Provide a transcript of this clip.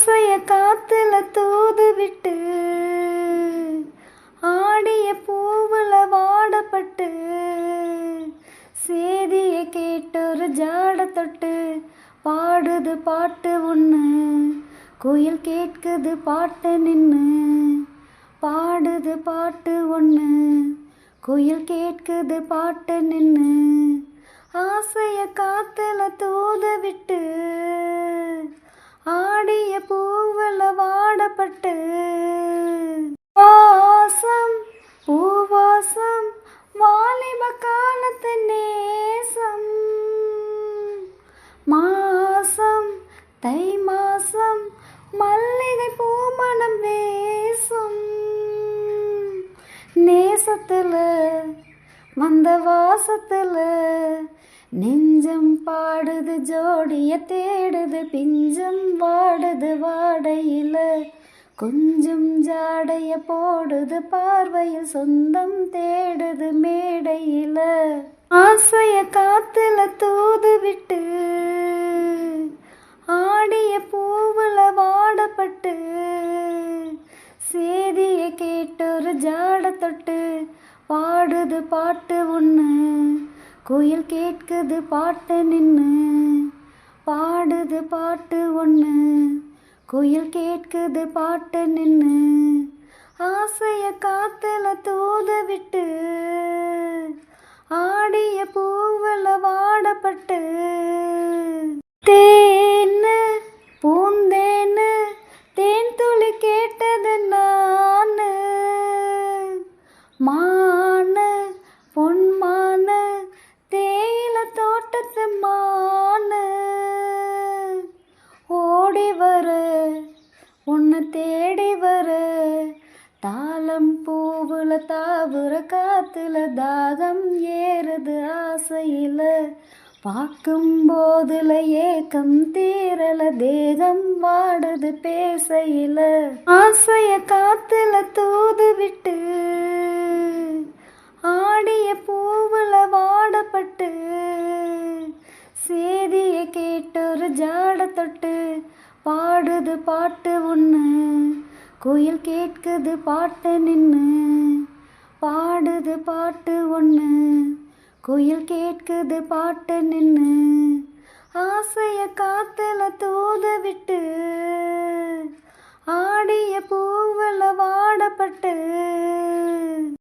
ஆசைய காத்துல தூது விட்டு ஆடிய பூவுல வாடப்பட்டு சேதிய கேட்டொரு ஜாட தொட்டு பாடுது பாட்டு ஒண்ணு குயில் கேட்குது பாட்டு நின்னு பாடுது பாட்டு ஒண்ணு குயில் கேட்குது பாட்டு நின்னு ஆசைய காத்துல தூது விட்டு ஆடிய பூவுல வாடப்பட்டு வாசம் பூவாசம் வாலிப காலத்து நேசம் மாசம் தை மாசம் மல்லிகை பூமணம் வேசும் நேசத்துல வந்த வாசத்துல நெஞ்சம் பாடுது ஜோடிய தேடுது பிஞ்சம் வாடுது வாடையில கொஞ்சம் ஜாடைய போடுது பார்வையில் சொந்தம் தேடுது மேடையில ஆசைய காத்துல தூது விட்டு ஆடிய பூவுல வாடப்பட்டு சேதிய கேட்டொரு ஜாட தொட்டு பாடுது பாட்டு ஒண்ணு குயில் கேட்குது பாட்டு நின்னு பாடுது பாட்டு ஒண்ணு குயில் கேட்குது பாட்டு நின்னு ஆசைய காத்துல தூது விட்டு ஆடிய பூவுல வாடப்பட்டு தேன்னு பூந்தேன்னு தேன் துளி கேட்டது நானு மானு பொன்மானு தேயில தோட்டத்து மானு ஓடி வர உன்னை தேடி வர தாளம் பூவுல தாவுற காத்துல தாகம் ஏறுது ஆசையில பார்க்கும் போதுல ஏக்கம் தீரல தேகம் வாடுது பேசையில ஆசைய காத்துல தூது விட்டு ஆடிய பூவுல வாடப்பட்டு சேதிய கேட்டொரு ஜாட தொட்டு பாடுது பாட்டு ஒண்ணு குயில் கேட்குது பாட்டு நின்னு பாடுது பாட்டு ஒண்ணு குயில் கேட்குது பாட்டு நின்னு ஆசைய காத்துல தூது விட்டு ஆடிய பூவுல வாடப்பட்டு